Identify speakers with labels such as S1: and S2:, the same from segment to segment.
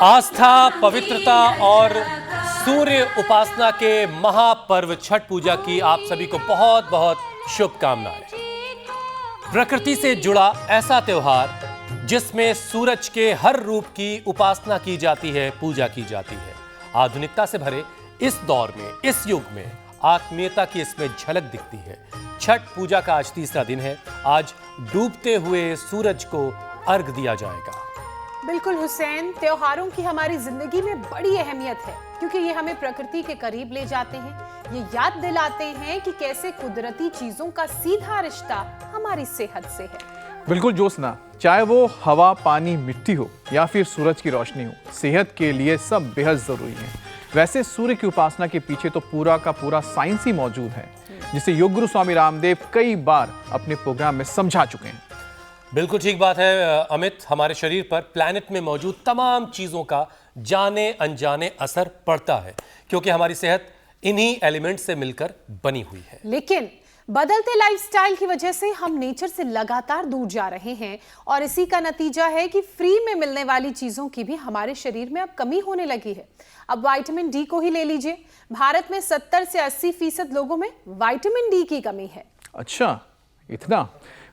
S1: आस्था, पवित्रता और सूर्य उपासना के महापर्व छठ पूजा की आप सभी को बहुत बहुत शुभकामनाएं। प्रकृति से जुड़ा ऐसा त्योहार जिसमें सूरज के हर रूप की उपासना की जाती है, पूजा की जाती है। आधुनिकता से भरे इस दौर में, इस युग में आत्मीयता की इसमें झलक दिखती है। छठ पूजा का आज तीसरा दिन है। आज डूबते हुए सूरज को अर्घ दिया जाएगा।
S2: बिल्कुल हुसैन, त्योहारों की हमारी जिंदगी में बड़ी अहमियत है क्योंकि ये हमें प्रकृति के करीब ले जाते हैं। ये याद दिलाते हैं कि कैसे कुदरती चीजों का सीधा रिश्ता हमारी सेहत से है।
S3: बिल्कुल जोस्ना, चाहे वो हवा, पानी, मिट्टी हो या फिर सूरज की रोशनी हो, सेहत के लिए सब बेहद जरूरी है। वैसे सूर्य की उपासना के पीछे तो पूरा का पूरा साइंस ही मौजूद है, जिसे योग गुरु स्वामी रामदेव कई बार अपने प्रोग्राम में समझा चुके हैं।
S1: बिल्कुल ठीक बात है अमित। हमारे शरीर पर, प्लैनेट में मौजूद तमाम चीजों का जाने अनजाने असर पड़ता है क्योंकि हमारी सेहत इन्हीं एलिमेंट से मिलकर बनी हुई है।
S2: लेकिन बदलते लाइफस्टाइल की वजह से हम नेचर से लगातार दूर जा रहे हैं और इसी का नतीजा है कि फ्री में मिलने वाली चीजों की भी हमारे शरीर में अब कमी होने लगी है। अब विटामिन डी को ही ले लीजिए, भारत में 70 से 80% लोगों में विटामिन डी की कमी है।
S3: अच्छा, इतना?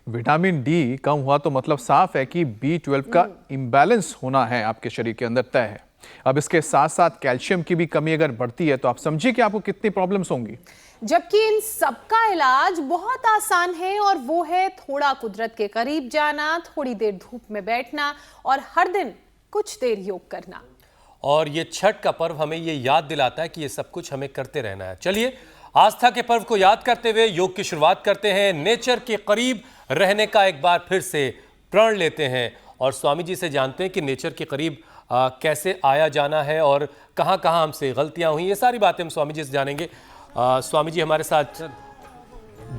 S3: विटामिन डी कम हुआ तो मतलब साफ है कि B12 का इम्बैलेंस होना है आपके शरीर के अंदर, तय है। अब इसके साथ साथ कैल्शियम की भी कमी अगर बढ़ती है तो आप समझिए कि आपको कितनी प्रॉब्लम्स होंगी।
S2: जबकि इन सबका इलाज बहुत आसान है और वो है थोड़ा कुदरत के करीब जाना, थोड़ी देर धूप में बैठना और हर दिन कुछ देर योग करना।
S1: और ये छठ का पर्व हमें ये याद दिलाता है कि ये सब कुछ हमें करते रहना है। चलिए, आस्था के पर्व को याद करते हुए योग की शुरुआत करते हैं। नेचर के करीब रहने का एक बार फिर से प्रण लेते हैं और स्वामी जी से जानते हैं कि नेचर के करीब कैसे आया जाना है और कहाँ कहाँ हमसे गलतियां हुई। ये सारी बातें हम स्वामी जी से जानेंगे। स्वामी जी हमारे साथ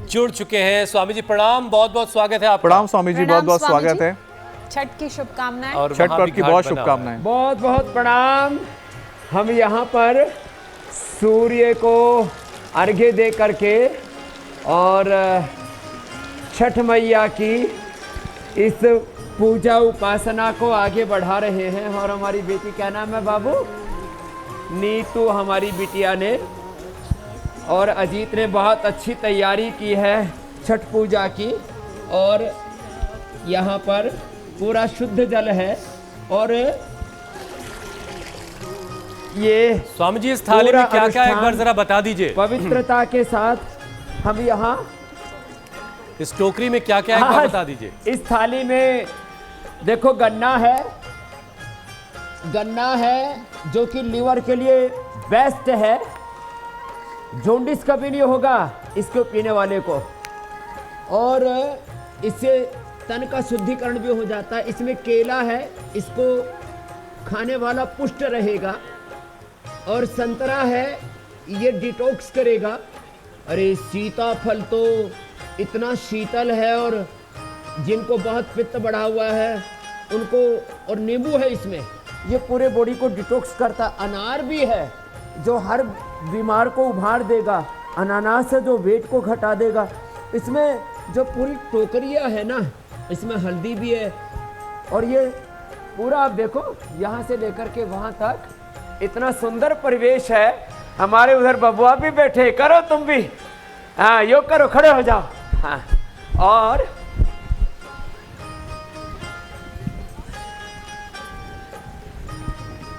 S1: जुड़ चुके हैं। स्वामी जी प्रणाम, बहुत बहुत स्वागत है आपका।
S3: प्रणाम स्वामी जी, बहुत बहुत स्वागत है।
S2: छठ की शुभकामनाएं।
S1: और
S3: छठ पर्व की बहुत शुभकामनाएं।
S4: बहुत बहुत प्रणाम। हम यहाँ पर सूर्य को अर्घ्य दे करके और छठ मैया की इस पूजा उपासना को आगे बढ़ा रहे हैं। और हमारी बेटी, क्या नाम है बाबू? नीतू हमारी बिटिया ने और अजीत ने बहुत अच्छी तैयारी की है छठ पूजा की। और यहाँ पर पूरा शुद्ध जल है और ये
S1: स्वामी जी इस थाली में क्या क्या एक बार जरा बता दीजिए।
S4: पवित्रता के साथ हम यहाँ,
S1: इस टोकरी में क्या क्या एक बार बता दीजिए।
S4: इस थाली में देखो, गन्ना है जो कि लीवर के लिए बेस्ट है। जॉन्डिस कभी नहीं होगा इसको पीने वाले को और इससे तन का शुद्धिकरण भी हो जाता है। इसमें केला है, इसको खाने वाला पुष्ट रहेगा। और संतरा है, ये डिटॉक्स करेगा। अरे सीताफल तो इतना शीतल है और जिनको बहुत पित्त बढ़ा हुआ है उनको, और नींबू है इसमें, ये पूरे बॉडी को डिटॉक्स करता। अनार भी है जो हर बीमार को उभार देगा। अनानास है जो वेट को घटा देगा। इसमें जो पूरी टोकरियाँ है ना, इसमें हल्दी भी है। और ये पूरा आप देखो, यहाँ से लेकर के वहाँ तक इतना सुंदर परिवेश है। हमारे उधर बबुआ भी बैठे, करो तुम भी, हाँ योग करो, खड़े हो जाओ। हाँ, और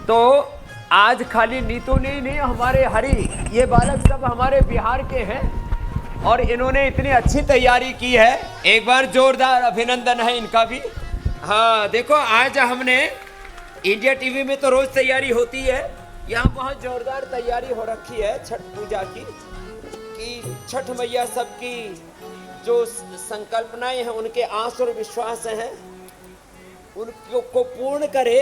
S4: तो आज खाली नीतू नहीं, हमारे हरी, ये बालक सब हमारे बिहार के हैं और इन्होंने इतनी अच्छी तैयारी की है। एक बार जोरदार अभिनंदन है इनका भी। हाँ देखो, आज हमने इंडिया टीवी में तो रोज तैयारी होती है, यहाँ बहुत जोरदार तैयारी हो रखी है छठ पूजा की, कि छठ मैया सबकी जो संकल्पनाएं हैं, उनके आस और विश्वास हैं, उनको पूर्ण करे।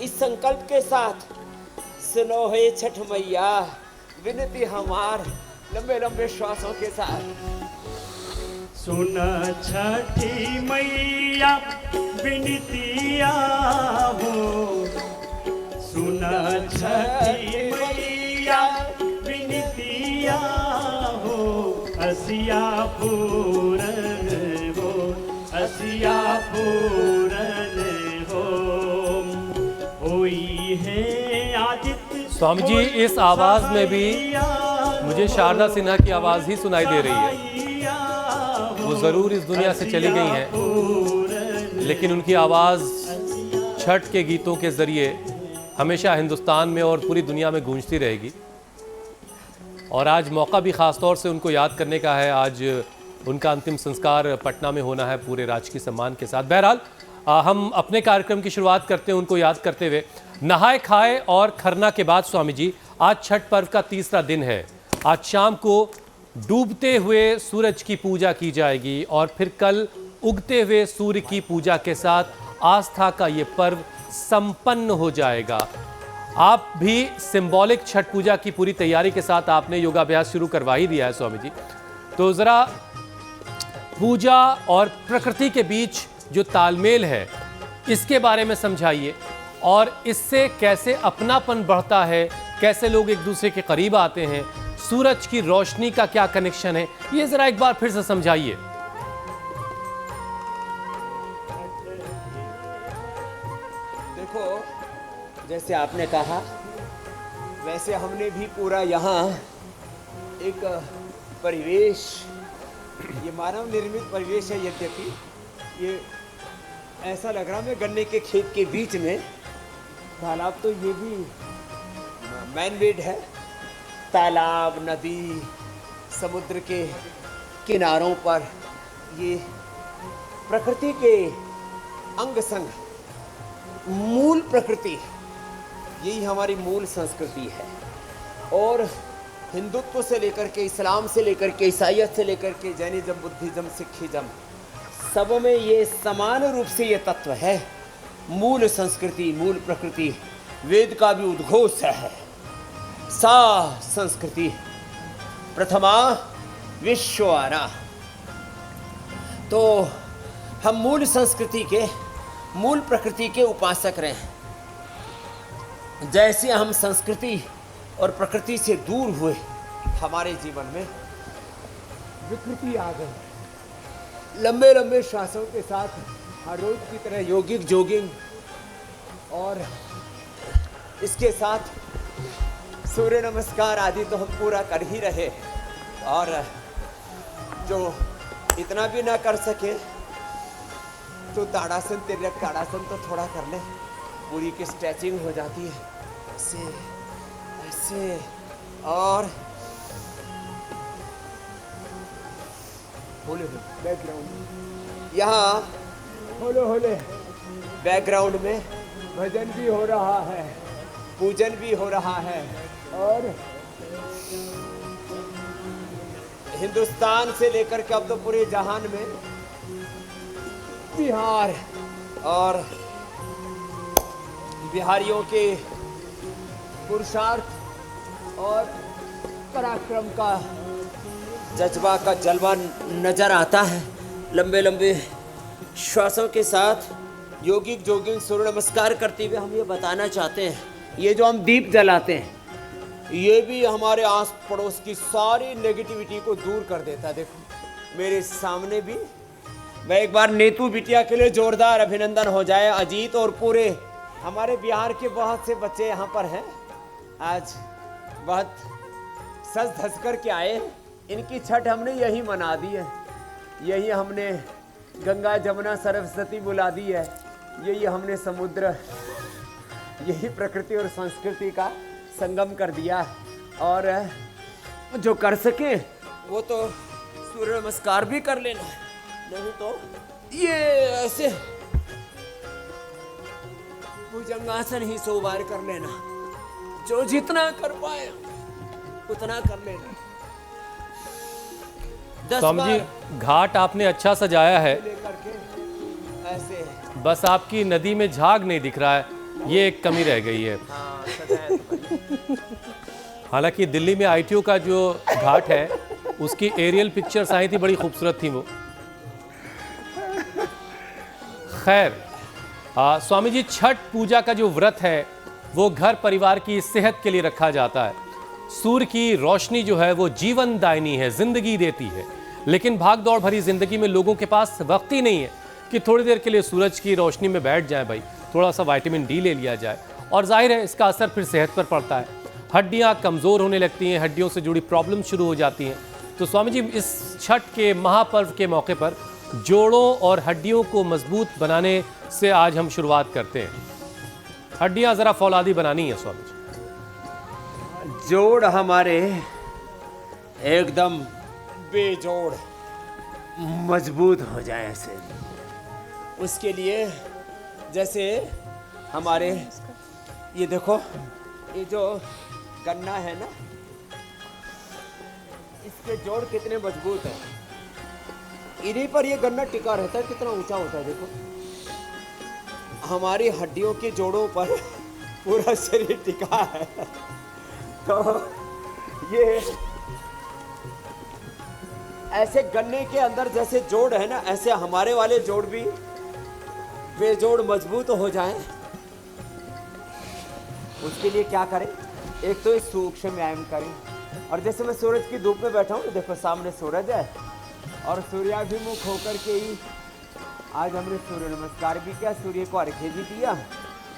S4: इस संकल्प के साथ सुनो हे छठ मैया विनती हमार, लंबे लंबे श्वासों के साथ।
S5: सुन छठी मैया विनतिया हो, सुन छठी मैया विनतिया हो, असिया पूरन हो, असिया पूरन हो, होई
S1: स्वामी जी, इस आवाज में भी मुझे शारदा सिन्हा की आवाज ही सुनाई दे रही है। वो जरूर इस दुनिया से चली गई हैं, लेकिन उनकी आवाज छठ के गीतों के जरिए हमेशा हिंदुस्तान में और पूरी दुनिया में गूंजती रहेगी। और आज मौका भी ख़ास तौर से उनको याद करने का है। आज उनका अंतिम संस्कार पटना में होना है पूरे राजकीय सम्मान के साथ। बहरहाल हम अपने कार्यक्रम की शुरुआत करते हैं उनको याद करते हुए। नहाए खाए और खरना के बाद स्वामी जी, आज छठ पर्व का तीसरा दिन है। आज शाम को डूबते हुए सूरज की पूजा की जाएगी और फिर कल उगते हुए सूर्य की पूजा के साथ आस्था का ये पर्व संपन्न हो जाएगा। आप भी सिंबॉलिक छठ पूजा की पूरी तैयारी के साथ आपने योगाभ्यास शुरू करवा ही दिया है स्वामी जी, तो ज़रा पूजा और प्रकृति के बीच जो तालमेल है इसके बारे में समझाइए, और इससे कैसे अपनापन बढ़ता है, कैसे लोग एक दूसरे के करीब आते हैं, सूरज की रोशनी का क्या कनेक्शन है, ये ज़रा एक बार फिर से समझाइए।
S4: देखो, जैसे आपने कहा वैसे हमने भी पूरा यहाँ एक परिवेश, ये मानव निर्मित परिवेश है। यद्यपि ये ऐसा लग रहा है गन्ने के खेत के बीच में तालाब, तो ये भी मैन मेड है। तालाब, नदी, समुद्र के किनारों पर ये प्रकृति के अंग संग मूल प्रकृति, यही हमारी मूल संस्कृति है। और हिंदुत्व से लेकर के, इस्लाम से लेकर के, ईसाइयत से लेकर के, जैनिज्म, बुद्धिज्म, सिखिज्म, सब में ये समान रूप से ये तत्व है। मूल संस्कृति, मूल प्रकृति, वेद का भी उद्घोष है। सा संस्कृति प्रथमा विश्वाना। तो हम मूल संस्कृति के, मूल प्रकृति के उपासक रहे। जैसे हम संस्कृति और प्रकृति से दूर हुए, हमारे जीवन में विकृति आ गई। लंबे लंबे श्वासों के साथ हर रोज की तरह योगिक जॉगिंग, और इसके साथ सूर्य नमस्कार आदि तो हम पूरा कर ही रहे। और जो इतना भी ना कर सके तो ताड़ासन, तिर्यक ताड़ासन तो थोड़ा कर ले, पूरी की स्ट्रेचिंग हो जाती है। ऐसे ऐसे, और होले बैकग्राउंड, यहाँ होले होले बैकग्राउंड में भजन भी हो रहा है, पूजन भी हो रहा है। और हिंदुस्तान से लेकर के अब तो पूरे जहान में बिहार और बिहारियों के पुरुषार्थ और पराक्रम का जज्बा का जलवा नजर आता है। लंबे लंबे श्वासों के साथ योगिक जॉगिंग, सूर्य नमस्कार करते हुए हम ये बताना चाहते हैं, ये जो हम दीप जलाते हैं ये भी हमारे आस पड़ोस की सारी नेगेटिविटी को दूर कर देता है। देखो मेरे सामने भी, मैं एक बार नेतू बिटिया के लिए जोरदार अभिनंदन हो जाए। अजीत और पूरे हमारे बिहार के बहुत से बच्चे यहाँ पर हैं, आज बहुत सज धज कर के आए। इनकी छठ हमने यही मना दी है, यही हमने गंगा जमुना सरस्वती बुला दी है, यही हमने समुद्र, यही प्रकृति और संस्कृति का संगम कर दिया। और जो कर सके वो तो सूर्य नमस्कार भी कर लेना, नहीं तो ये ऐसे भुजंगासन ही 100 बार कर लेना। जो जितना कर पाए उतना कर लेना। 10
S1: स्वामी जी,
S4: बार
S1: घाट आपने अच्छा सजाया है,
S4: लेकर के ऐसे।
S1: बस आपकी नदी में झाग नहीं दिख रहा है, ये एक कमी रह गई है।
S4: हाँ, सजाया तो बढ़िया।
S1: हालांकि दिल्ली में ITO का जो घाट है उसकी एरियल पिक्चर्स आई थी, बड़ी खूबसूरत थी वो। खैर, स्वामी जी, छठ पूजा का जो व्रत है वो घर परिवार की सेहत के लिए रखा जाता है। सूर्य की रोशनी जो है वो जीवन दायिनी है, जिंदगी देती है। लेकिन भाग दौड़ भरी जिंदगी में लोगों के पास वक्त ही नहीं है कि थोड़ी देर के लिए सूरज की रोशनी में बैठ जाए भाई, थोड़ा सा विटामिन D ले लिया जाए, और जाहिर है इसका असर फिर सेहत पर पड़ता है। हड्डियां कमज़ोर होने लगती हैं, हड्डियों से जुड़ी प्रॉब्लम शुरू हो जाती हैं। तो स्वामी जी, इस छठ के महापर्व के मौके पर जोड़ों और हड्डियों को मजबूत बनाने से आज हम शुरुआत करते हैं। हड्डियां ज़रा फौलादी बनानी है स्वामी जी।
S4: जोड़ हमारे एकदम बेजोड़ मजबूत हो जाए ऐसे, उसके लिए जैसे हमारे ये देखो, ये जो गन्ना है ना, इसके जोड़ कितने मजबूत हैं। इन्हीं पर ये गन्ना टिका रहता है, कितना ऊंचा होता है देखो। हमारी हड्डियों के जोड़ों पर पूरा शरीर टिका है। तो ये ऐसे गन्ने के अंदर जैसे जोड़ है ना, ऐसे हमारे वाले जोड़ भी बेजोड़ मजबूत हो जाएं। उसके लिए क्या करें? एक तो इस सूक्ष्म व्यायाम करें, और जैसे मैं सूरज की धूप में बैठा हूँ, देखो सामने सूरज है और सूर्याभिमुख होकर के ही आज हमने सूर्य नमस्कार भी किया, सूर्य को अर्घ्य भी दिया,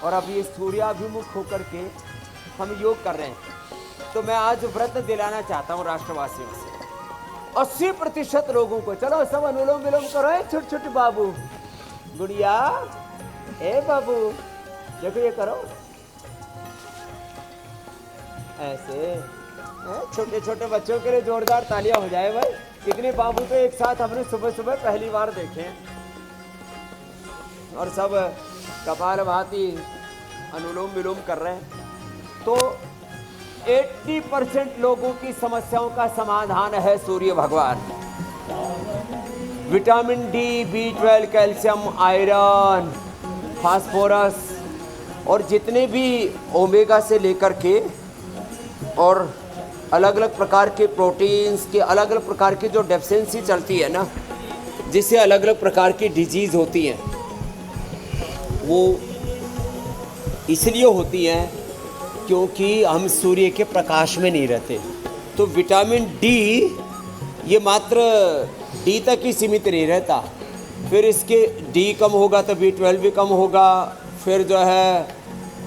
S4: और अब ये सूर्याभिमुख होकर के हम योग कर रहे हैं। तो मैं आज व्रत दिलाना चाहता हूँ राष्ट्रवासियों से, 80% लोगों को, चलो सब अनुलोम विलोम करो। छोटे छोटे बाबू, गुड़िया, ए बाबू, देखो ये करो ऐसे। छोटे छोटे बच्चों के लिए जोरदार तालियां हो जाए भाई। कितने बाबू तो एक साथ हमने सुबह सुबह पहली बार देखे, और सब कपालभाति अनुलोम विलोम कर रहे हैं। तो 80% लोगों की समस्याओं का समाधान है सूर्य भगवान। Vitamin D, B12, calcium, iron, phosphorus और जितने भी ओमेगा से लेकर के और अलग अलग प्रकार के प्रोटीन्स के अलग अलग प्रकार की जो डेफिशिएंसी चलती है ना, जिससे अलग अलग प्रकार की डिजीज़ होती हैं, वो इसलिए होती हैं क्योंकि हम सूर्य के प्रकाश में नहीं रहते। तो विटामिन डी ये मात्र डी तक ही सीमित नहीं रहता, फिर इसके डी कम होगा तो B12 भी कम होगा, फिर जो है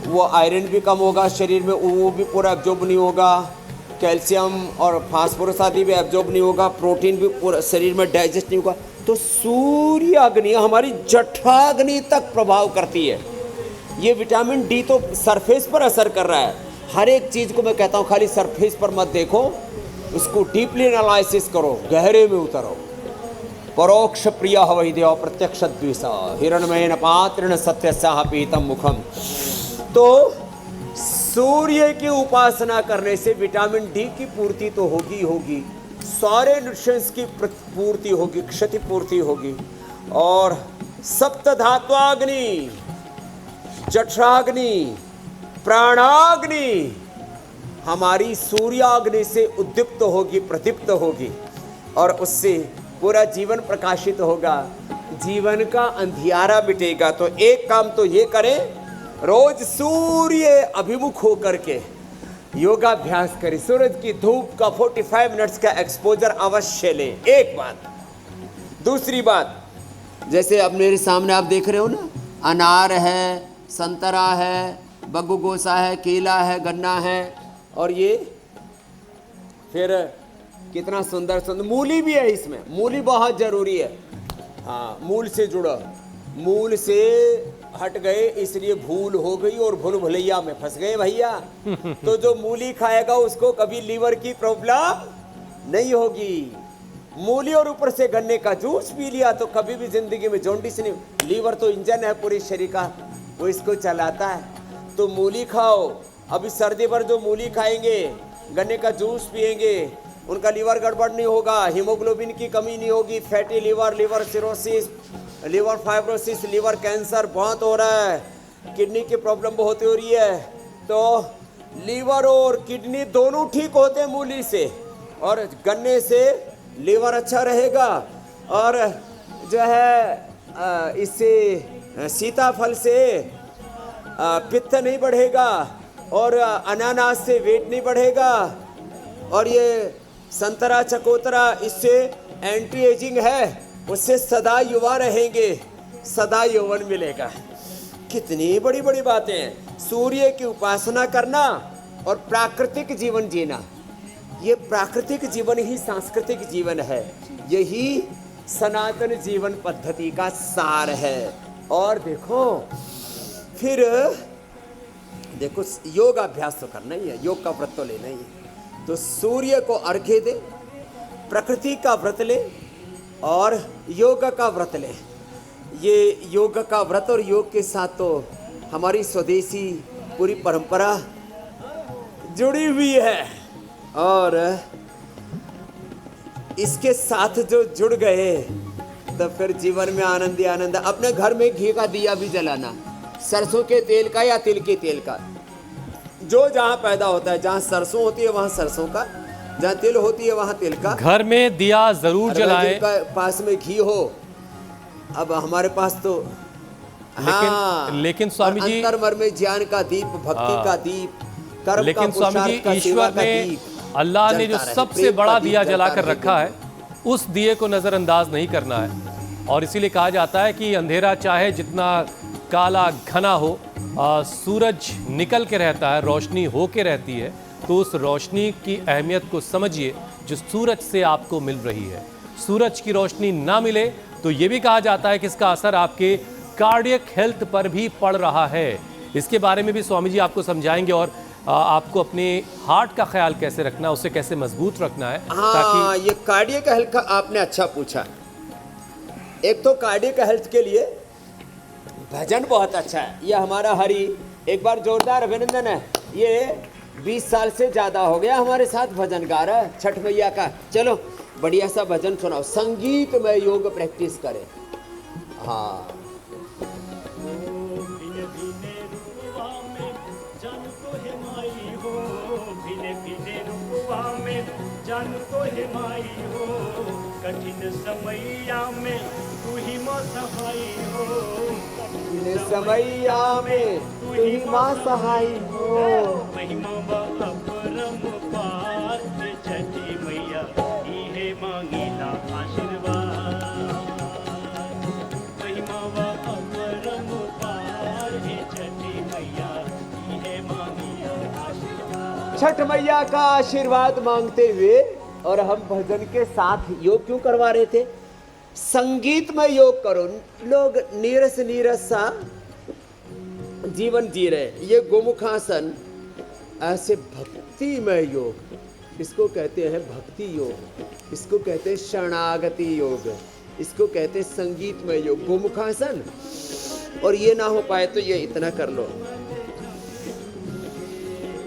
S4: वो आयरन भी कम होगा शरीर में, वो भी पूरा एब्जॉर्ब नहीं होगा, कैल्शियम और फास्फोरस आदि भी एब्जॉर्ब नहीं होगा, प्रोटीन भी पूरा शरीर में डाइजेस्ट नहीं होगा। तो सूर्य अग्नि हमारी जठराग्नि तक प्रभाव करती है। ये विटामिन डी तो सरफेस पर असर कर रहा है, हर एक चीज़ को मैं कहता हूँ खाली सरफेस पर मत देखो, उसको डीपली एनालिसिस करो, गहरे में उतरो। परोक्ष प्रिय हवै देव प्रत्यक्ष द्विषा हिरणमयेन पात्रेण सत्यस्याः पीतम मुखम। तो सूर्य की उपासना करने से विटामिन डी की पूर्ति तो होगी होगी, सारे न्यूट्रिएंट्स की पूर्ति होगी, क्षतिपूर्ति होगी, और सप्त धात्वाग्नि, जठराग्नि, प्राणाग्नि हमारी सूर्याग्नि से उद्दीप्त होगी, प्रदीप्त होगी, और उससे पूरा जीवन प्रकाशित होगा, जीवन का अंधियारा मिटेगा। तो एक काम तो ये करें, रोज सूर्य अभिमुख होकर के योगाभ्यास करें, सूरज की धूप का 45 मिनट्स का एक्सपोजर अवश्य लें। एक बात। दूसरी बात, जैसे अब मेरे सामने आप देख रहे हो ना, अनार है, संतरा है, बग्गू गोसा है, केला है, गन्ना है, और ये फिर कितना सुंदर सुंदर मूली भी है इसमें। मूली बहुत जरूरी है। हाँ, मूल से जुड़ा, मूल से हट गए इसलिए भूल हो गई और भूल भुलैया में फंस गए भैया। तो जो मूली खाएगा उसको कभी लीवर की प्रॉब्लम नहीं होगी। मूली और ऊपर से गन्ने का जूस पी लिया तो कभी भी जिंदगी में जॉन्डिस नहीं। लीवर तो इंजन है पूरे शरीर का, वो इसको चलाता है। तो मूली खाओ। अभी सर्दी भर जो मूली खाएंगे, गन्ने का जूस पिएंगे, उनका लीवर गड़बड़ नहीं होगा, हीमोग्लोबिन की कमी नहीं होगी, fatty liver, liver cirrhosis, liver fibrosis, liver cancer बहुत हो रहा है, किडनी की प्रॉब्लम बहुत हो रही है। तो लीवर और किडनी दोनों ठीक होते हैं मूली से, और गन्ने से लीवर अच्छा रहेगा। और जो है इससे सीताफल से पित्त नहीं बढ़ेगा, और अनानास से वेट नहीं बढ़ेगा, और ये संतरा चकोतरा इससे एंटी एजिंग है, उससे सदा युवा रहेंगे, सदा यौवन मिलेगा। कितनी बड़ी बड़ी बातें हैं। सूर्य की उपासना करना और प्राकृतिक जीवन जीना, ये प्राकृतिक जीवन ही सांस्कृतिक जीवन है, यही सनातन जीवन पद्धति का सार है। और देखो फिर देखो योग अभ्यास तो करना ही है, योग का व्रत तो लेना ही है। तो सूर्य को अर्घ्य दे, प्रकृति का व्रत ले और योग का व्रत ले। ये योग का व्रत और योग के साथ तो हमारी स्वदेशी पूरी परंपरा जुड़ी हुई है, और इसके साथ जो जुड़ गए तो फिर जीवन में आनंद ही आनंद। अपने घर में घी का दिया भी जलाना, सरसों के तेल का या तिल के तेल का, जो जहाँ पैदा होता है, जहाँ सरसों होती है वहाँ सरसों का, जहाँ तिल होती है वहाँ तिल का।
S1: घर में दिया जरूर जलाएं।
S4: जिनका पास में घी हो, अब हमारे पास तो
S1: लेकिन स्वामी जी,
S4: अंतर्मन में ज्ञान का दीप, भक्ति का दीप, कर्म
S1: लेकिन
S4: का
S1: स्वामी जी,
S4: पुरुषार्थ का, सेवा
S1: ईश्वर
S4: का
S1: ने,
S4: दीप
S1: अल्लाह ने जो
S4: जलता रहे,
S1: सबसे
S4: प्रेम का
S1: बड़ा
S4: दीप
S1: दिया
S4: जलता
S1: जलाकर
S4: रहे।
S1: रखा है, उस दिए को नजरअंदाज नहीं करना है। और इसीलिए कहा जाता है कि अंधेरा चाहे जितना काला घना हो, सूरज निकल के रहता है, रोशनी हो के रहती है। तो उस रोशनी की अहमियत को समझिए जो सूरज से आपको मिल रही है। सूरज की रोशनी ना मिले तो ये भी कहा जाता है कि इसका असर आपके कार्डियक हेल्थ पर भी पड़ रहा है। इसके बारे में भी स्वामी जी आपको समझाएंगे, और आपको अपने हार्ट का ख्याल कैसे रखना, उसे कैसे मजबूत रखना है।
S4: हाँ, ये कार्डियक हेल्थ का आपने अच्छा पूछा। एक तो कार्डियक हेल्थ के लिए भजन बहुत अच्छा है। ये हमारा हरि, एक बार जोरदार अभिनंदन है। ये 20 साल से ज़्यादा हो गया हमारे साथ भजन गा रहा है छठ मैया का। चलो बढ़िया सा भजन सुनाओ, संगीत में योग प्रैक्टिस करें। हाँ,
S5: भिने भिने रूपवा में जान तो है माई हो, भिने भिने रूपवा में जान तो है माई हो, कठिन समैया में तू ही माँ सहाय हो,
S4: इन समैया में तू ही माँ सहाय हो।
S5: महिमा अपरम पार छठी मैया इहे मांगीला आशीर्वाद, महिमा अपरम पार छठी मैया इहे मांगीला आशीर्वाद।
S4: छठ मैया का आशीर्वाद मांगते हुए, और हम भजन के साथ योग क्यों करवा रहे थे? संगीत में योग करो। लोग नीरस नीरस सा जीवन जी रहे। ये गोमुखासन ऐसे भक्ति में योग, इसको कहते हैं भक्ति योग, इसको कहते हैं शरणागति योग, इसको कहते हैं संगीत में योग, गोमुखासन। और ये ना हो पाए तो ये इतना कर लो।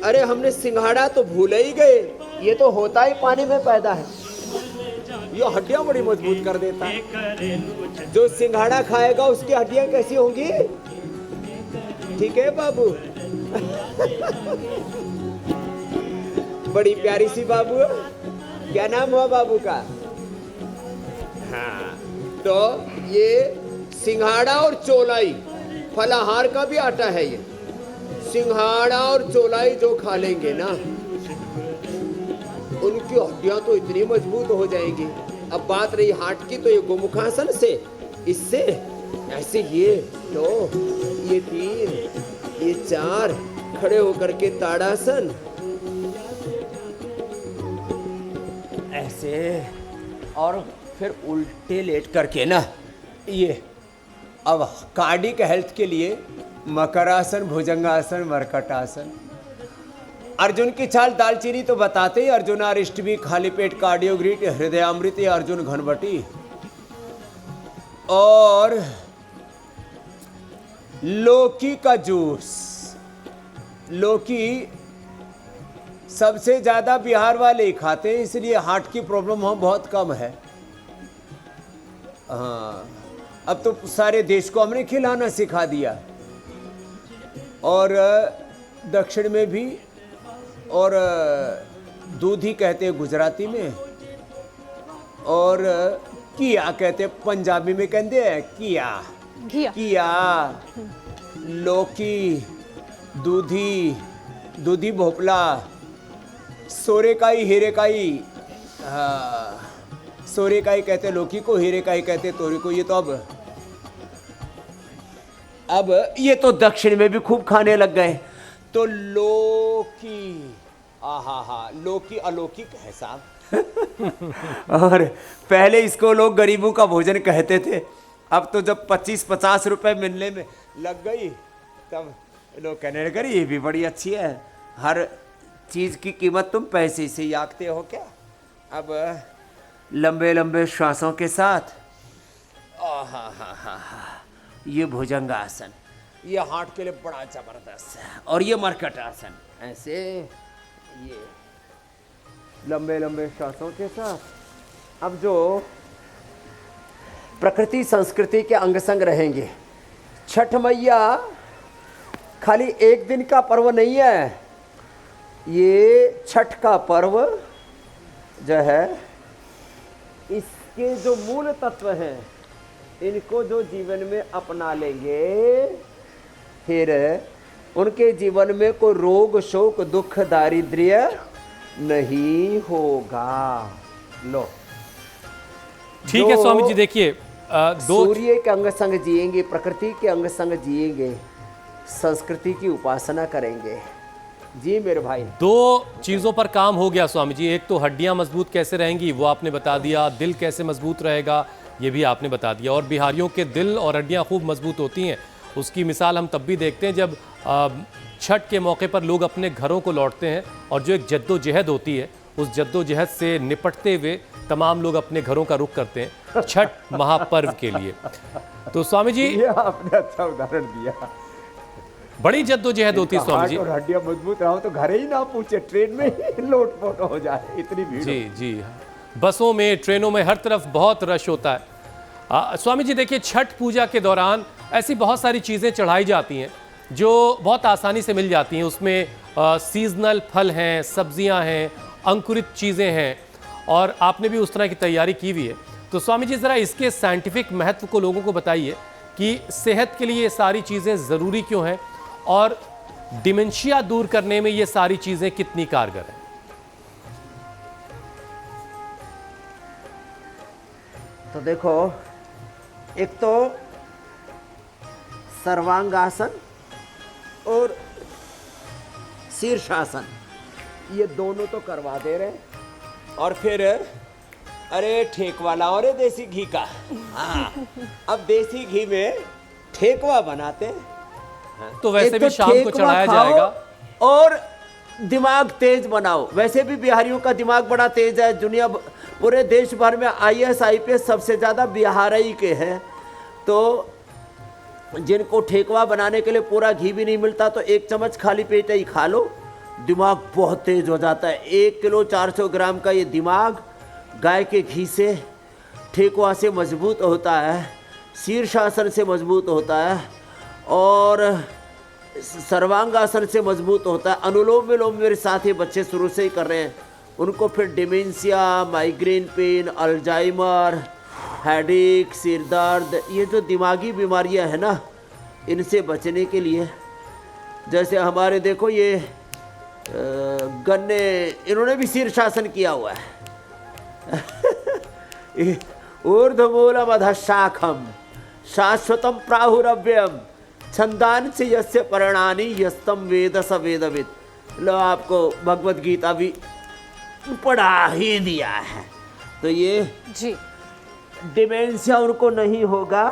S4: अरे हमने सिंघाड़ा तो भूल ही गए, ये तो होता ही पानी में पैदा है। ये हड्डियां बड़ी मजबूत कर देता है। जो सिंघाड़ा खाएगा उसकी हड्डियां कैसी होंगी? ठीक है बाबू? बड़ी प्यारी सी बाबू। क्या नाम हुआ बाबू का? हाँ, तो ये सिंघाड़ा और चोलाई, फलाहार का भी आटा है ये। सिंघाड़ा और चोलाई जो खा लेंगे ना, उनकी हड्डियां तो इतनी मजबूत हो जाएंगी। अब बात रही हार्ट की, तो ये गोमुखासन से, इससे ऐसे ये 2, ये 3, ये 4, खड़े होकर के ताड़ासन, ऐसे, और फिर उल्टे लेट करके ना ये। अब कार्डियक हेल्थ के लिए मकरासन, भुजंगासन, मरकटासन। अर्जुन की चाल दालचीनी तो बताते ही, अर्जुनारिष्टमी, खाली पेट कार्डियोग्रीट, हृदयामृत, अर्जुन घनबटी। और लौकी का जूस। लौकी सबसे ज्यादा बिहार वाले ही खाते हैं, इसलिए हार्ट की प्रॉब्लम वहाँ बहुत कम है। हाँ, अब तो सारे देश को हमने खिलाना सिखा दिया, और दक्षिण में भी, और दूध ही कहते हैं गुजराती में, और किया कहते हैं पंजाबी में, कहते हैं किया, किया, लौकी, दूधी, दूधी भोपला, सोरेकाई, हीरेकाई। हाँ, सोरेकाई कहते हैं लौकी को, हीरेकाई कहते हैं तोरी को। ये तो अब ये तो दक्षिण में भी खूब खाने लग गए। तो लौकी, आहा, लौकी अलौकिक है साहब। और पहले इसको लोग गरीबों का भोजन कहते थे, अब तो जब 25-50 रुपए मिलने में लग गई तब लोग कहने लगे ये भी बड़ी अच्छी है। हर चीज की कीमत तुम पैसे से ही आंकते हो क्या। अब लंबे लंबे श्वासों के साथ ये भुजंगासन, ये हार्ट के लिए बड़ा जबरदस्त है। और ये मरकट आसन, ऐसे ये लंबे लंबे श्वासों के साथ। अब जो प्रकृति संस्कृति के अंग संग रहेंगे। छठ मैया खाली एक दिन का पर्व नहीं है, ये छठ का पर्व जो है, इसके जो मूल तत्व हैं इनको जो जीवन में अपना लेंगे, फिर उनके जीवन में कोई रोग शोक दुख दारिद्र्य नहीं होगा। लो,
S1: ठीक है स्वामी जी, देखिए
S4: सूर्य के अंग संग जिएंगे, प्रकृति के अंग संग जिएंगे, संस्कृति की उपासना करेंगे। जी मेरे भाई,
S1: दो चीजों पर काम हो गया स्वामी जी। एक तो हड्डियां मजबूत कैसे रहेंगी वो आपने बता दिया, दिल कैसे मजबूत रहेगा ये भी आपने बता दिया। और बिहारियों के दिल और हड्डियां खूब मजबूत होती हैं, उसकी मिसाल हम तब भी देखते हैं जब छठ के मौके पर लोग अपने घरों को लौटते हैं और जो एक जद्दोजहद होती है, उस जद्दोजहद से निपटते हुए तमाम लोग अपने घरों का रुख करते हैं छठ महापर्व के लिए। तो स्वामी जी,
S4: ये आपने अच्छा उदाहरण दिया।
S1: बड़ी जद्दोजहद होती है स्वामी जी।
S4: और हड्डियां मजबूत रहो तो घर ही ना पूछे, ट्रेन में ही लोटपोट हो जाए, इतनी भीड़।
S1: जी जी, बसों में, ट्रेनों में, हर तरफ बहुत रश होता है। स्वामी जी देखिए, छठ पूजा के दौरान ऐसी बहुत सारी चीज़ें चढ़ाई जाती हैं जो बहुत आसानी से मिल जाती हैं। उसमें सीजनल फल हैं, सब्जियां हैं, अंकुरित चीज़ें हैं, और आपने भी उस तरह की तैयारी की हुई है। तो स्वामी जी ज़रा इसके साइंटिफिक महत्व को लोगों को बताइए कि सेहत के लिए ये सारी चीज़ें ज़रूरी क्यों हैं और डिमेंशिया दूर करने में ये सारी चीज़ें कितनी कारगर हैं।
S4: तो देखो, एक तो सर्वांगासन और शीर्षासन, ये दोनों तो करवा दे रहे। और फिर अरे ठेकवा लाओ रे देसी घी का। हाँ, अब देसी घी में ठेकवा बनाते हैं।
S1: तो वैसे
S4: एक
S1: भी
S4: तो
S1: शाम को
S4: ठेकवा
S1: चढ़ाया
S4: खाओ
S1: जाएगा।
S4: और दिमाग तेज बनाओ। वैसे भी बिहारियों का दिमाग बड़ा तेज है। दुनिया पूरे देश भर में IAS IPS सबसे ज़्यादा बिहार ही के हैं। तो जिनको ठेकवा बनाने के लिए पूरा घी भी नहीं मिलता तो एक चम्मच खाली पेट ही खा लो, दिमाग बहुत तेज हो जाता है। 1 किलो 400 ग्राम का ये दिमाग गाय के घी से, ठेकवा से मजबूत होता है, शीर्षासन से मजबूत होता है और सर्वांगासन से मजबूत होता है। अनुलोम विलोम मेरे साथी बच्चे शुरू से ही कर रहे हैं, उनको फिर dementia, migraine pain, Alzheimer, headache, सिर दर्द, ये जो दिमागी बीमारियां हैं ना, इनसे बचने के लिए, जैसे हमारे देखो ये गन्ने, इन्होंने भी शीर्षासन किया हुआ है। ऊर्ध्वमूलम अधशाखम शाश्वतम प्राहुरव्ययम छंदांसि यस्य पर्णानि यस्तम वेद स वेदविद। लो, आपको भगवत गीता भी पढ़ा ही दिया है। तो ये
S2: जी,
S4: डिमेंशिया उनको नहीं होगा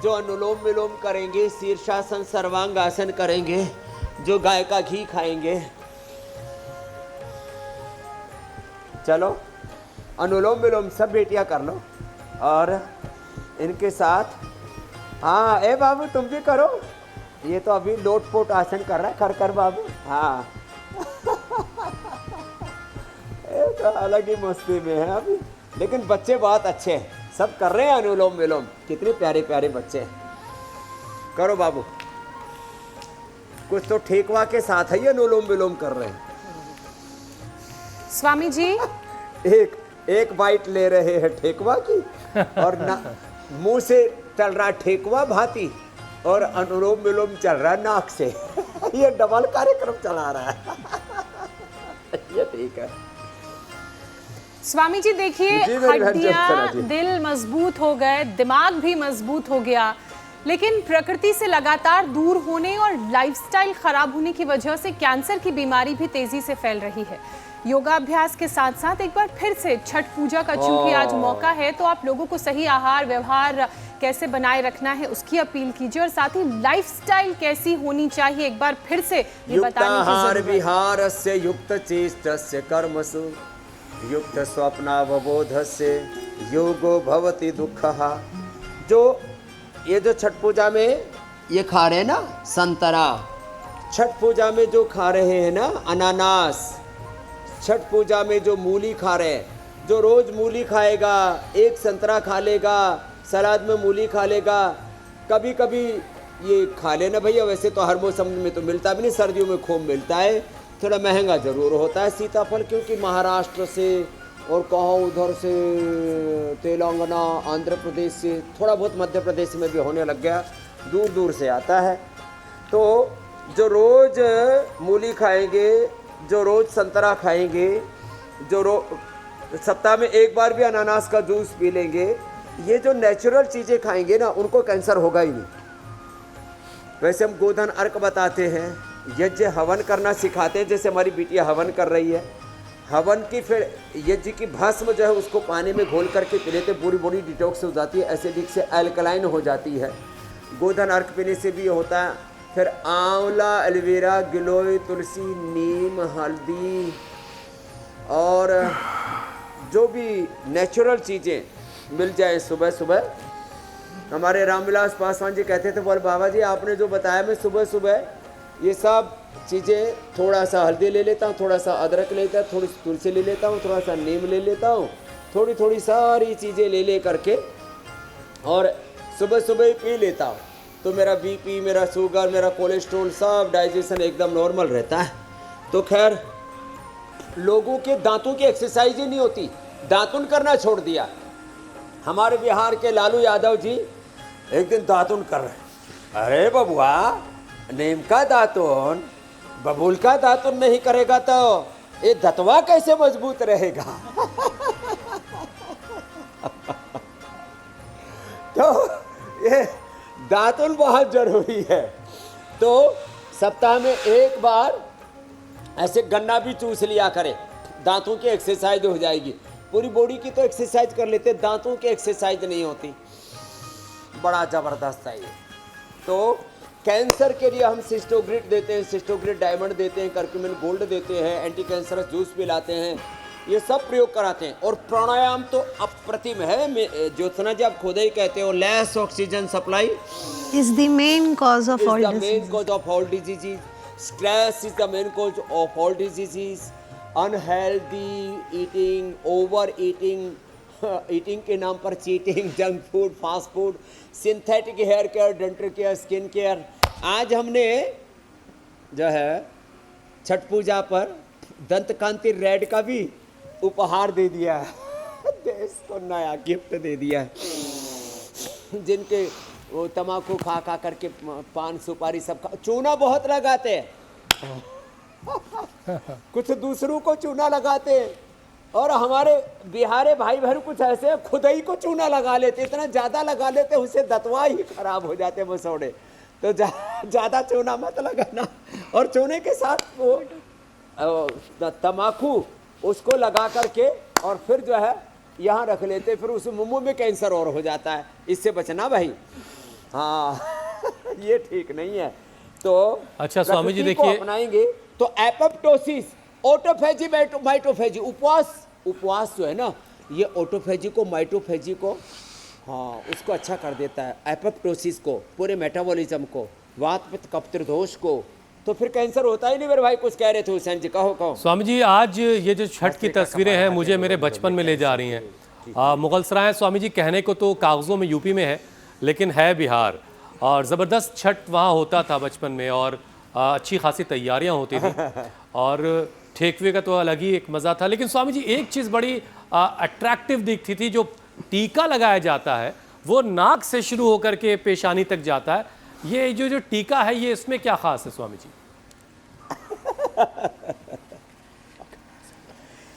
S4: जो अनुलोम विलोम करेंगे, शीर्षासन सर्वांगासन करेंगे, जो गाय का घी खाएंगे। चलो, अनुलोम विलोम सब बेटियां कर लो और इनके साथ, हाँ ए बाबू तुम भी करो, ये तो अभी लोटपोट आसन कर रहा है, कर बाबू। हाँ ये तो अलग ही मस्ती में है अभी, लेकिन बच्चे बहुत अच्छे हैं, सब कर रहे हैं अनुलोम विलोम। कितने प्यारे प्यारे बच्चे हैं। करो बाबू, कुछ तो ठेकवा के साथ ही अनुलोम विलोम कर रहे हैं।
S2: स्वामी जी,
S4: एक बाइट ले रहे हैं ठेकवा की और ना मुंह से चल रहा ठेकवा भाती और अनुलोम विलोम चल रहा है नाक से। ये डबल कार्यक्रम चला रहा है। ये ठीक है।
S2: स्वामी जी देखिए,
S4: जी, मेरी बहन,
S2: हड्डियां,
S4: जब चला जी।
S2: दिल मजबूत हो गए, दिमाग भी मजबूत हो गया, लेकिन प्रकृति से लगातार दूर होने और लाइफस्टाइल खराब होने की वजह से कैंसर की बीमारी भी तेजी से फैल रही है। योगाभ्यास के साथ साथ एक बार फिर से छठ पूजा का चूंकि आज मौका है, तो आप लोगों को सही आहार व्यवहार कैसे बनाए रखना है उसकी अपील कीजिए, और साथ ही लाइफस्टाइल कैसी होनी चाहिए एक बार फिर से ये बताने की
S4: युक्ताहार
S2: जरूरत है।
S4: विहारस्य युक्त चेष्टस्य कर्मसु युक्त स्वप्नावबोधस्य योगो भवति दुःखः। जो ये जो छठ पूजा में ये खा रहे हैं ना संतरा, छठ पूजा में जो खा रहे हैं ना अनानास, छठ पूजा में जो मूली खा रहे हैं, जो रोज मूली खाएगा, एक संतरा खा लेगा, सलाद में मूली खा लेगा, कभी कभी ये खा लेना भैया। वैसे तो हर मौसम में तो मिलता भी नहीं, सर्दियों में खूब मिलता है, थोड़ा महंगा जरूर होता है सीताफल, क्योंकि महाराष्ट्र से और कहाँ उधर से तेलंगाना आंध्र प्रदेश से, थोड़ा बहुत मध्य प्रदेश में भी होने लग गया, दूर दूर से आता है। तो जो रोज़ मूली खाएंगे, जो रोज़ संतरा खाएंगे, जो सप्ताह में एक बार भी अनानास का जूस पी लेंगे, ये जो नेचुरल चीज़ें खाएंगे ना, उनको कैंसर होगा ही नहीं। वैसे हम गोधन अर्क बताते हैं, यज्ञ हवन करना सिखाते हैं, जैसे हमारी बिटिया हवन कर रही है, हवन की फिर यज्ञ की भस्म जो है उसको पानी में घोल करके पी लेते, पूरी बॉडी डिटॉक्स हो जाती है, एसिडिक से अल्कलाइन हो जाती है। गोधन अर्क पीने से भी ये होता है। फिर आंवला, एलोवेरा, गिलोय, तुलसी, नीम, हल्दी और जो भी नेचुरल चीज़ें मिल जाए सुबह सुबह। हमारे रामविलास पासवान जी कहते थे, बोल बाबा जी आपने जो बताया, मैं सुबह सुबह ये सब चीज़ें, थोड़ा सा हल्दी ले लेता हूँ, थोड़ा सा अदरक ले लेता हूँ, थोड़ी सी तुलसी ले लेता हूँ, थोड़ा सा नीम ले लेता हूँ, थोड़ी थोड़ी सारी चीज़ें ले करके और सुबह सुबह ही पी लेता हूँ, तो मेरा बीपी, मेरा शुगर, मेरा कोलेस्ट्रॉल, सब डाइजेशन एकदम नॉर्मल रहता है। तो खैर, लोगों के दांतों की एक्सरसाइज ही नहीं होती, दातुन करना छोड़ दिया। हमारे बिहार के लालू यादव जी एक दिन दातुन कर रहे, अरे बबुआ नीम का दातुन, बबूल का दातुन नहीं करेगा तो ये दतवा कैसे मजबूत रहेगा। तो ये दातुन बहुत जरूरी है। तो सप्ताह में एक बार ऐसे गन्ना भी चूस लिया करें, दांतों की एक्सरसाइज हो जाएगी। पूरी बॉडी की तो एक्सरसाइज कर लेते, दांतों की एक्सरसाइज नहीं होती, बड़ा जबरदस्त है ये। तो कैंसर के लिए हम सिस्टोग्रिड देते हैं, सिस्टोग्रिड डायमंड देते हैं, करक्यूमिन गोल्ड देते हैं, एंटी कैंसरस जूस पिलाते हैं, ये सब प्रयोग कराते हैं। और प्राणायाम तो अप्रतिम है। ज्योत्सना जी आप खुद ही कहते हो, less oxygen supply
S6: is the main cause of all
S4: is the main
S6: diseases.
S4: cause of all diseases. Stress is the main cause of all diseases. Unhealthy eating, overeating, eating के नाम पर cheating, junk food, fast food, synthetic hair care, dental care, skin care. आज हमने जो है छठ पूजा पर दंत कांति red का भी उपहार दे दिया है। देश को नया गिफ्ट दे दिया है। जिनके वो तम्बाकू खा खा करके पान सुपारी सब खा, चूना बहुत लगाते हैं, कुछ दूसरों को चूना लगाते हैं, और हमारे बिहारी भाई बहन कुछ ऐसे खुद ही को चूना लगा लेते, इतना ज़्यादा लगा लेते उससे दतवा ही खराब हो जाते मसौड़े। तो ज़्यादा चूना मत लगाना। और चूने के साथ वो तम्बाकू उसको लगा करके और फिर जो है यहाँ रख लेते, फिर उस मुंह में कैंसर और हो जाता है। इससे बचना भाई, हाँ ये ठीक नहीं है। तो
S1: अच्छा स्वामी जी
S4: प्रकृति को
S1: देखिए,
S4: अपनाएंगे तो एपोप्टोसिस, ऑटोफेजी, माइटोफेजी, उपवास जो है ना, ये ऑटोफेजी को, माइटोफेजी को, हाँ उसको अच्छा कर देता है, एपोप्टोसिस को, पूरे मेटाबॉलिज्म को, वात पित्त कफ त्रिदोष को। तो फिर कैंसर होता ही नहीं। मेरे भाई कुछ कह रहे थे हुसैन जी, कहो।
S1: स्वामी जी आज ये जो छठ की तस्वीरें हैं मुझे मेरे बचपन में ले जा रही हैं। मुगलसराय स्वामी जी कहने को तो कागज़ों में यूपी में है, लेकिन है बिहार, और ज़बरदस्त छठ वहाँ होता था बचपन में, और अच्छी खासी तैयारियाँ होती थी, और ठेकुए का तो अलग ही एक मज़ा था। लेकिन स्वामी जी एक चीज़ बड़ी अट्रैक्टिव दिखती थी, जो टीका लगाया जाता है वो नाक से शुरू होकर के पेशानी तक जाता है। ये जो टीका है, ये इसमें क्या खास है स्वामी जी?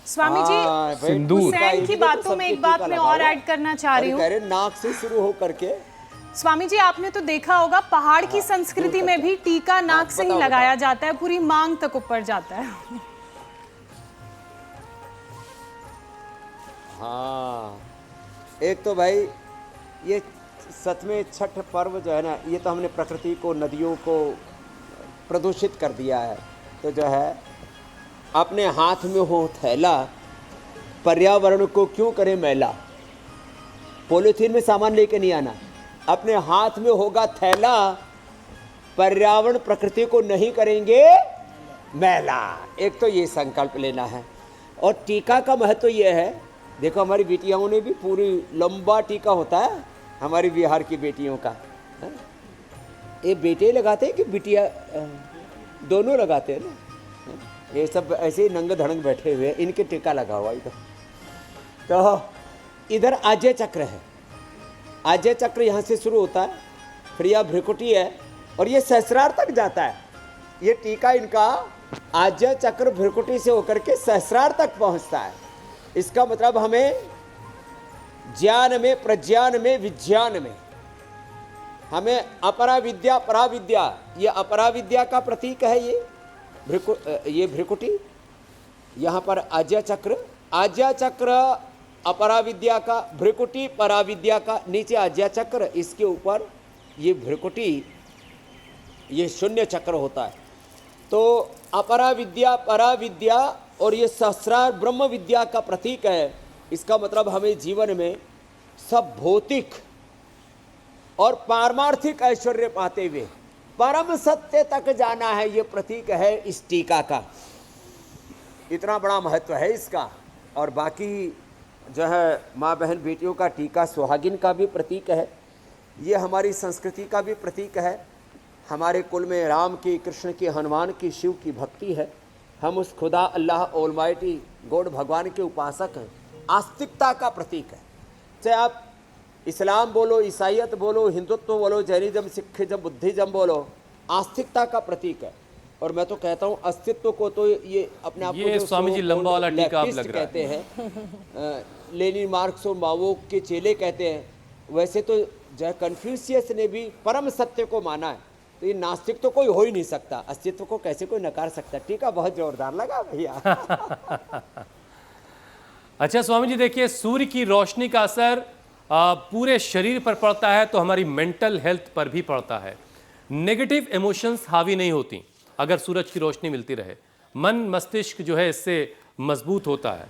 S2: स्वामी जी
S3: सिंदूर
S2: हुसैन की बातों में एक बात मैं और ऐड करना चाह रही हूँ।
S4: नाक से शुरू हो करके
S2: स्वामी जी, आपने तो देखा होगा पहाड़ की संस्कृति में भी टीका नाक से ही लगाया जाता है, पूरी मांग तक ऊपर जाता है।
S4: हाँ, एक तो भाई ये सच में छठ पर्व जो है ना, ये तो हमने प्रकृति को, नदियों को प्रदूषित कर दिया है। तो जो है अपने हाथ में हो थैला, पर्यावरण को क्यों करें मैला। पॉलीथीन में सामान लेके नहीं आना, अपने हाथ में होगा थैला, पर्यावरण प्रकृति को नहीं करेंगे मैला। एक तो ये संकल्प लेना है। और टीका का महत्व ये है, देखो हमारी बेटियों ने भी पूरी लंबा टीका होता है हमारी बिहार की बेटियों का। ये बेटे लगाते हैं कि बिटिया दोनों लगाते हैं ना। ये सब ऐसे ही नंगे धड़ंग बैठे हुए, इनके टीका लगा हुआ इधर। तो इधर आज्य चक्र है, आज्य चक्र यहाँ से शुरू होता है, फिर यह भ्रिकुटी है और ये सहस्रार तक जाता है। ये टीका इनका आज्य चक्र भ्रिकुटी से होकर के सहस्रार तक पहुँचता है। इसका मतलब हमें ज्ञान में, प्रज्ञान में, विज्ञान में हमें अपरा विद्या परा विद्या, ये अपरा विद्या का प्रतीक है। ये भ्रिकुटी, यहाँ पर आज्य चक्र, आज्य चक्र अपरा विद्या का, भ्रिकुटी परा विद्या का, नीचे आज्य चक्र, इसके ऊपर ये भ्रिकुटी, ये शून्य चक्र होता है। तो अपरा विद्या परा विद्या और ये सहस्रार ब्रह्म विद्या का प्रतीक है। इसका मतलब हमें जीवन में सब भौतिक और पारमार्थिक ऐश्वर्य पाते हुए परम सत्य तक जाना है। ये प्रतीक है इस टीका का, इतना बड़ा महत्व है इसका। और बाकी जो है माँ बहन बेटियों का टीका सुहागिन का भी प्रतीक है, ये हमारी संस्कृति का भी प्रतीक है। हमारे कुल में राम की, कृष्ण की, हनुमान की, शिव की भक्ति है। हम उस खुदा अल्लाह ऑलमाइटी गॉड भगवान के उपासक हैं। आस्तिकता का प्रतीक है। चाहे आप इस्लाम बोलो, ईसाइयत बोलो, हिंदुत्व बोलो, जैनिज्म, सिखिज्म, बुद्धिज्म बोलो, आस्तिकता का प्रतीक है। और मैं तो कहता हूँ अस्तित्व को तो ये अपने आप
S1: ये
S4: को
S1: स्वामी जी लंबा वाला टीका आप लग रहा है।
S4: कहते हैं, लेनिन, मार्क्स और माओ के चेले कहते हैं। वैसे तो जो कन्फ्यूशियस ने भी परम सत्य को माना है। तो ये नास्तिक तो कोई हो ही नहीं सकता, अस्तित्व को कैसे कोई नकार सकता। टीका बहुत जोरदार लगा भैया।
S1: अच्छा स्वामी जी, देखिए सूर्य की रोशनी का असर पूरे शरीर पर पड़ता है तो हमारी मेंटल हेल्थ पर भी पड़ता है। नेगेटिव इमोशंस हावी नहीं होती अगर सूरज की रोशनी मिलती रहे। मन मस्तिष्क जो है इससे मजबूत होता है।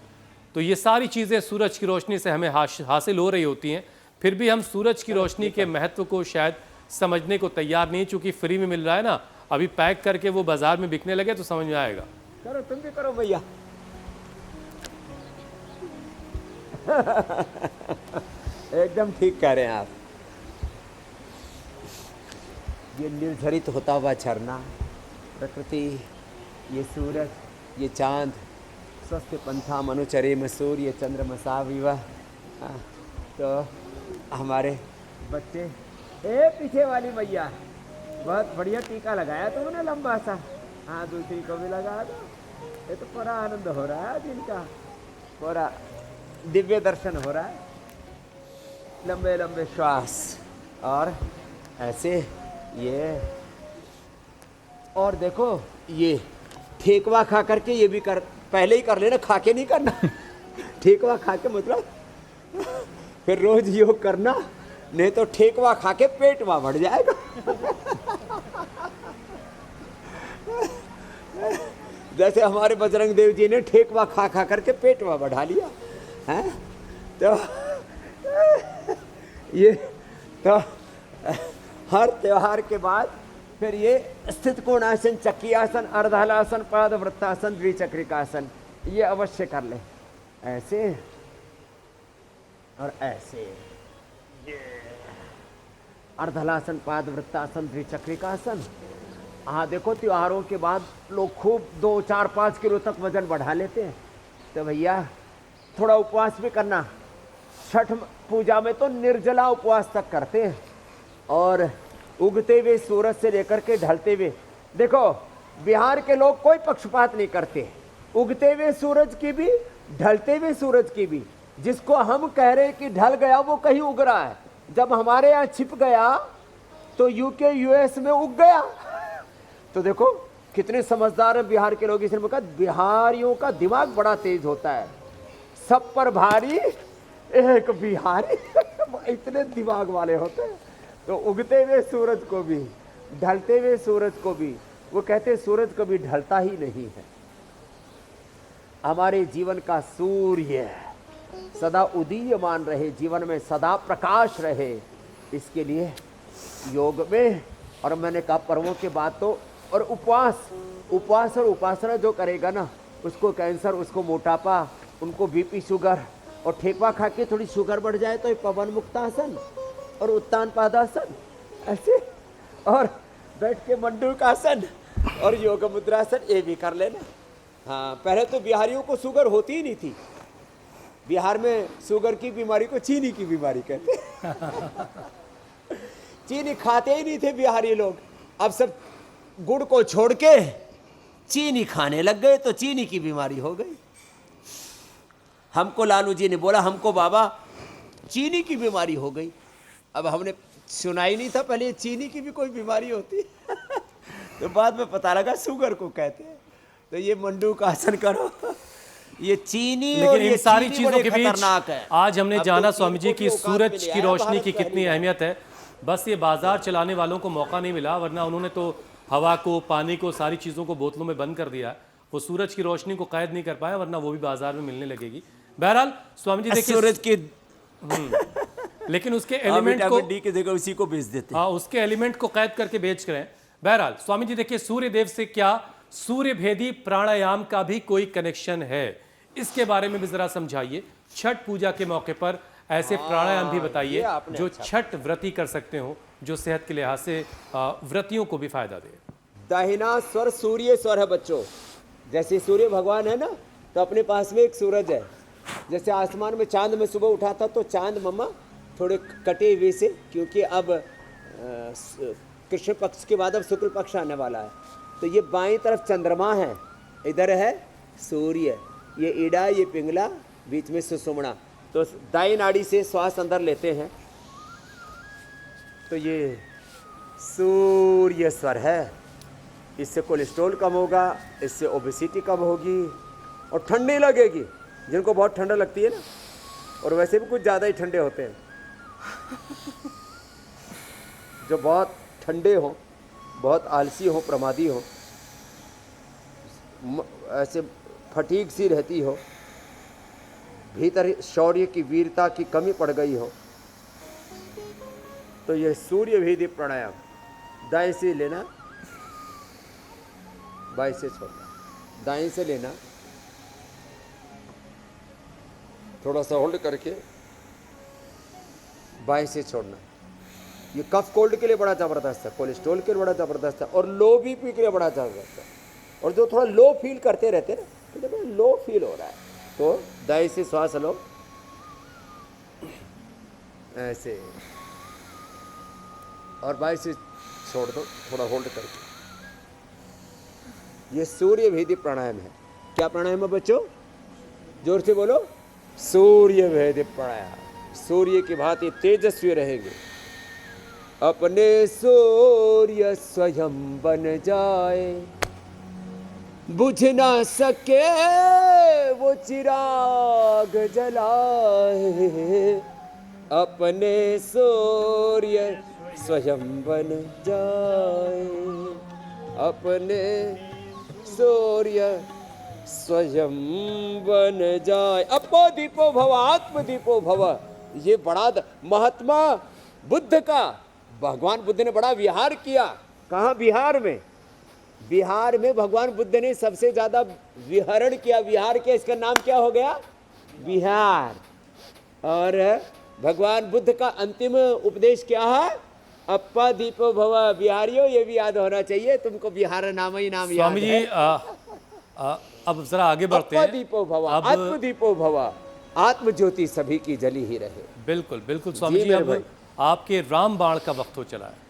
S1: तो ये सारी चीज़ें सूरज की रोशनी से हमें हासिल हो रही होती हैं। फिर भी हम सूरज की रोशनी के महत्व को शायद समझने को तैयार नहीं, चूंकि फ्री में मिल रहा है ना। अभी पैक करके वो बाजार में बिकने लगे तो समझ में आएगा।
S4: करो, तुम भी करो भैया। एकदम ठीक कह रहे हैं आप। ये निर्झरित होता हुआ झरना, प्रकृति, ये सूरज, ये चांद, स्वस्थ पंथा मनुचरे मसूर, ये चंद्रमसा विवाह। तो हमारे बच्चे, ए पीछे वाली भैया बहुत बढ़िया टीका लगाया तुमने लंबा सा। हाँ, दूसरी को भी लगा दो। ये तो पूरा आनंद हो रहा है जिनका, पूरा दिव्य दर्शन हो रहा है। लंबे लंबे श्वास और ऐसे ये। और देखो ये ठेकवा खा करके ये भी कर, पहले ही कर लेना, खा के नहीं करना। ठेकवा खा के मतलब फिर रोज योग करना, नहीं तो ठेकवा खा के पेटवा बढ़ जाएगा। जैसे हमारे बजरंग देव जी ने ठेकवा खा खा करके पेटवा बढ़ा लिया है। तो ये तो हर त्योहार के बाद फिर ये स्थित कोणासन, चक्रियासन, अर्धहलासन, पाद वृत्तासन, द्विचक्रिकासन ये अवश्य कर ले। ऐसे और ऐसे, ये अर्धहलासन, पाद वृत्तासन, द्विचक्रिकासन। हाँ देखो, त्योहारों के बाद लोग खूब 2, 4, 5 किलो तक वजन बढ़ा लेते हैं। तो भैया थोड़ा उपवास भी करना। छठ पूजा में तो निर्जला उपवास तक करते हैं। और उगते हुए सूरज से लेकर के ढलते हुए, देखो बिहार के लोग कोई पक्षपात नहीं करते, उगते हुए सूरज की भी, ढलते हुए सूरज की भी। जिसको हम कह रहे हैं कि ढल गया वो कहीं उग रहा है, जब हमारे यहाँ छिप गया तो यूके यूएस में उग गया। तो देखो कितने समझदार हैं बिहार के लोग। इसने कहा बिहारियों का दिमाग बड़ा तेज होता है, सब पर भारी एक बिहारी। इतने दिमाग वाले होते हैं। तो उगते हुए सूरज को भी, ढलते हुए सूरज को भी, वो कहते सूरज कभी ढलता ही नहीं है। हमारे जीवन का सूर्य सदा उदीयमान रहे, जीवन में सदा प्रकाश रहे, इसके लिए योग में, और मैंने कहा पर्वों के बाद तो, और उपवास और उपासना जो करेगा ना, उसको कैंसर, उसको मोटापा, उनको बीपी शुगर, और ठेपा खा के थोड़ी शुगर बढ़ जाए तो पवन मुक्तासन और उत्तान पादासन ऐसे, और बैठ के मंडूकासन और योग मुद्रासन, ये भी कर लेना। हाँ, पहले तो बिहारियों को शुगर होती ही नहीं थी। बिहार में शुगर की बीमारी को चीनी की बीमारी कहते। चीनी खाते ही नहीं थे बिहारी लोग। अब सब गुड़ को छोड़ के चीनी खाने लग गए तो चीनी की बीमारी हो गई। हमको लालू जी ने बोला, हमको बाबा चीनी की बीमारी हो गई। अब हमने सुना ही नहीं था पहले चीनी की भी कोई बीमारी होती। तो बाद में पता लगा शुगर को कहते हैं। तो ये मंडूकासन करो, ये चीनी,
S1: लेकिन
S4: और
S1: इन
S4: ये
S1: सारी
S4: चीनी
S1: चीजों
S4: बड़े
S1: के बीच
S4: खतरनाक है।
S1: आज हमने
S4: अब तो
S1: जाना
S4: चीन
S1: स्वामी जी
S4: को
S1: की
S4: भी औकात
S1: सूरज
S4: मिल
S1: की
S4: गया है,
S1: रोशनी
S4: भारत
S1: की
S4: पहली
S1: कितनी
S4: है।
S1: अहमियत है। बस ये बाजार चलाने वालों को मौका नहीं मिला, वरना उन्होंने तो हवा को, पानी को, सारी चीज़ों को बोतलों में बंद कर दिया। वो सूरज की रोशनी को कैद नहीं कर पाया, वरना वो भी बाजार में मिलने लगेगी। बहरहाल स्वामी जी देखिए,
S4: सूरज की
S1: लेकिन उसके एलिमेंट को,
S4: डी की जगह उसी को बेच देते हैं।
S1: हाँ, उसके एलिमेंट को कैद करके बेच रहे हैं। बहरहाल स्वामी जी देखिए, सूर्य देव से क्या सूर्य भेदी प्राणायाम का भी कोई कनेक्शन है, इसके बारे में भी जरा समझाइए। छठ पूजा के मौके पर ऐसे प्राणायाम भी बताइए जो छठ व्रती कर सकते हो, जो सेहत के लिहाज से व्रतियों को भी फायदा दे।
S4: दाहिना स्वर सूर्य स्वर है बच्चों। जैसे सूर्य भगवान है ना, तो अपने पास में एक सूरज है। जैसे आसमान में चांद में सुबह उठा था तो चांद मम्मा थोड़े कटे हुए से, क्योंकि अब कृष्ण पक्ष के बाद अब शुक्ल पक्ष आने वाला है। तो ये बाईं तरफ चंद्रमा है, इधर है सूर्य, ये ईड़ा, ये पिंगला, बीच में सुषुम्ना। तो दाई नाड़ी से श्वास अंदर लेते हैं तो ये सूर्य स्वर है। इससे कोलेस्ट्रॉल कम होगा, इससे ओबेसिटी कम होगी और ठंडी लगेगी। जिनको बहुत ठंडा लगती है ना, और वैसे भी कुछ ज़्यादा ही ठंडे होते हैं, जो बहुत ठंडे हों, बहुत आलसी हो, प्रमादी हो, ऐसे फटीक सी रहती हो, भीतर शौर्य की, वीरता की कमी पड़ गई हो, तो ये सूर्य भेदी प्राणायाम दाएं से लेना, बाएं से छोड़ना, दाएं से लेना, थोड़ा सा होल्ड करके बाएं से छोड़ना। ये कफ कोल्ड के लिए बड़ा ज़बरदस्त है, कोलेस्ट्रॉल के लिए बड़ा ज़बरदस्त है, और लो बीपी के लिए बड़ा ज़बरदस्त है। और जो थोड़ा लो फील करते रहते हैं ना, तो जब लो फील हो रहा है तो दाएं से श्वास लो, ऐसे, और बाएं से छोड़ दो, थोड़ा होल्ड करके। ये सूर्य भेदी प्राणायाम है। क्या प्राणायाम है बच्चों? जोर से बोलो, सूर्य भेदी प्राणायाम। सूर्य की भांति तेजस्वी रहेंगे। अपने सूर्य स्वयं बन जाए, बुझ ना सके वो चिराग जलाए। अपने सूर्य स्वयं बन जाए, अपने सूर्य स्वयं बन जाए। अपो दीपो भव, आत्म दीपो भव। ये बड़ा महात्मा बुद्ध का, भगवान बुद्ध ने बड़ा विहार किया। कहाँ? बिहार में। बिहार में भगवान बुद्ध ने सबसे ज्यादा विहरण किया, विहार किया। इसका नाम क्या हो गया? बिहार। और भगवान बुद्ध का अंतिम उपदेश क्या है? अप्पा दीपो भव। बिहारियों, ये भी याद होना चाहिए तुमको, बिहार नाम ही नाम याद
S1: स्वामी जी
S4: है।
S1: अब जरा आगे बढ़ते हैं।
S4: दीपो भव, आत्म दीपो भव। आत्म ज्योति सभी की जली ही रहे।
S1: बिल्कुल बिल्कुल स्वामी जी, अब आपके राम बाण का वक्त हो चला है।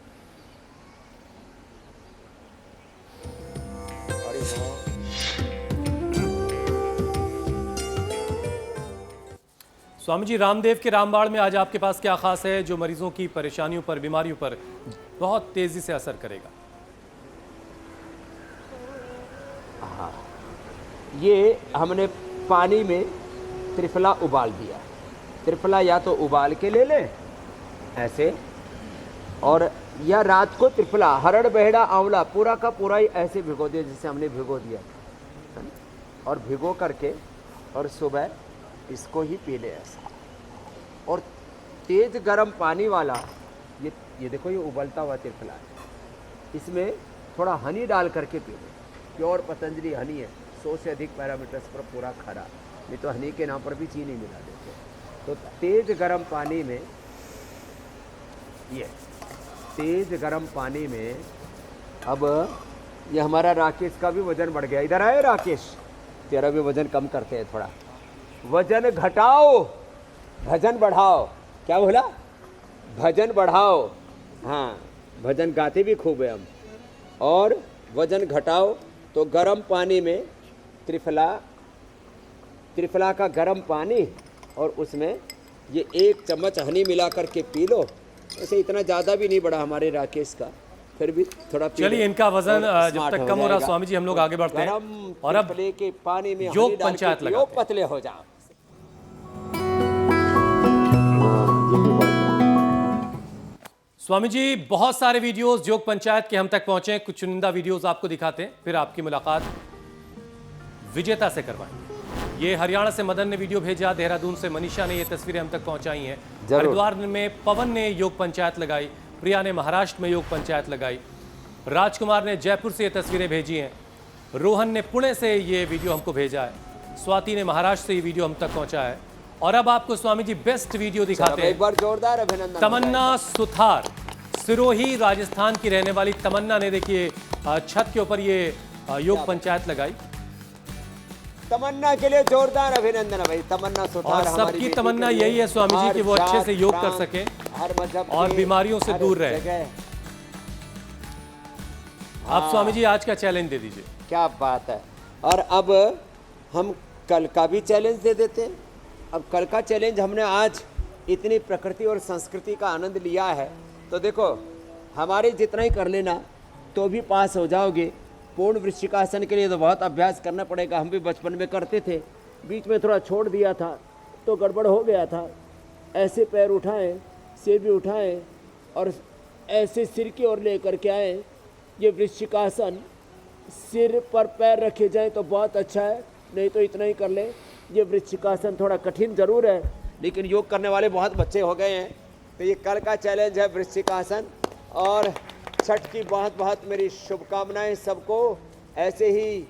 S1: स्वामी जी, रामदेव के रामबाण में आज आपके पास क्या खास है जो मरीजों की परेशानियों पर, बीमारियों पर बहुत तेजी से असर करेगा?
S4: ये हमने पानी में त्रिफला उबाल दिया। त्रिफला या तो उबाल के ले लें ऐसे, और या रात को त्रिफला, हरड़, बहेड़ा, आंवला पूरा का पूरा ही ऐसे भिगो दिया जैसे हमने भिगो दिया, और भिगो करके और सुबह इसको ही पी ले ऐसा। और तेज गर्म पानी वाला ये देखो, ये उबलता हुआ त्रिफला है, इसमें थोड़ा हनी डाल करके पी ले। प्योर पतंजलि हनी है, 100 से अधिक पैरामीटर्स पर पूरा खरा, नहीं तो हनी के नाम पर भी चीनी मिला देते। तो तेज गर्म पानी में, ये तेज गर्म पानी में, अब ये हमारा राकेश का भी वजन बढ़ गया। इधर आए राकेश, तेरा भी वजन कम करते हैं थोड़ा। वजन घटाओ, भजन बढ़ाओ। क्या बोला? भजन बढ़ाओ। हाँ, भजन गाते भी खूब है हम। और वजन घटाओ तो गर्म पानी में त्रिफला का गर्म पानी, और उसमें ये 1 चम्मच हनी मिला करके पी लो। ऐसे इतना ज़्यादा भी नहीं बढ़ा हमारे राकेश का, फिर भी थोड़ा पी लो।
S1: चलिए, इनका वजन
S4: और
S1: जब
S4: स्मार्ट
S1: तक
S4: हो
S1: कम हो रहा,
S4: जाएगा।
S1: स्वामी जी हम लोग आगे बढ़ते हैं
S4: गरम
S1: और अब
S4: त्रिफले के पानी में
S1: योग
S4: हनी डाल के
S1: पंचायत
S4: पियो,
S1: लगाते हैं।
S4: पतले हो जाओ।
S1: स्वामी जी, बहुत सारे वीडियोस योग पंचायत के हम तक पहुंचे हैं। कुछ चुनिंदा वीडियोस आपको दिखाते हैं, फिर आपकी मुलाकात विजेता से करवाएंगे। ये हरियाणा से मदन ने वीडियो भेजा, देहरादून से मनीषा ने ये तस्वीरें हम तक पहुंचाई हैं। हरिद्वार में पवन ने योग पंचायत लगाई, प्रिया ने महाराष्ट्र में योग पंचायत लगाई, राजकुमार ने जयपुर से ये तस्वीरें भेजी हैं, रोहन ने पुणे से ये वीडियो हमको भेजा है, स्वाति ने महाराष्ट्र से ये वीडियो हम तक पहुंचा है। और अब आपको स्वामी जी बेस्ट वीडियो दिखाते हैं।
S4: एक बार जोरदार अभिनंदन।
S1: तमन्ना सुथार, सिरोही राजस्थान की रहने वाली तमन्ना ने देखिए छत के ऊपर ये योग पंचायत लगाई।
S4: तमन्ना के लिए जोरदार अभिनंदन भाई। तमन्ना
S1: और
S4: सुथार हमारी
S1: सबकी
S4: बेटी
S1: तमन्ना
S4: के लिए
S1: यही है स्वामी जी
S4: हर
S1: कि वो अच्छे से
S4: जात,
S1: योग कर
S4: प्रांत,
S1: सकें
S4: हर मजहब
S1: और
S4: के,
S1: बीमारियों से
S4: हर
S1: दूर रहें।
S4: जगह।
S1: आप स्वामी जी आज का चैलेंज दे दीजिए।
S4: क्या बात है। और अब हम कल का भी चैलेंज दे देते हैं। अब कल का चैलेंज हमने आज इतनी प्रकृति और संस्कृति का आनंद लिया है, तो देखो हमारे जितना ही कर लेना तो भी पास हो जाओगे। पूर्ण वृश्चिकासन के लिए तो बहुत अभ्यास करना पड़ेगा। हम भी बचपन में करते थे, बीच में थोड़ा छोड़ दिया था तो गड़बड़ हो गया था। ऐसे पैर उठाएं, सिर भी उठाएं और ऐसे सिर की ओर लेकर के आएँ। ये वृश्चिकासन, सिर पर पैर रखे जाएं तो बहुत अच्छा है, नहीं तो इतना ही कर ले। ये वृश्चिकासन थोड़ा कठिन ज़रूर है, लेकिन योग करने वाले बहुत बच्चे हो गए हैं। तो ये कल का चैलेंज है वृश्चिकासन। और छठ की बहुत बहुत मेरी शुभकामनाएं सबको। ऐसे ही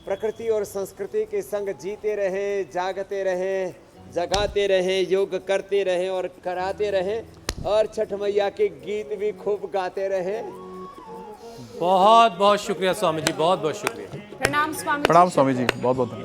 S4: प्रकृति और संस्कृति के संग जीते रहें, जागते रहें, जगाते रहें, योग करते रहें और कराते रहें, और छठ मैया के गीत भी खूब गाते रहें।
S1: बहुत बहुत शुक्रिया स्वामी जी, बहुत बहुत शुक्रिया।
S2: प्रणाम स्वामी जी।
S3: प्रणाम स्वामी जी, बहुत बहुत धन्यवाद।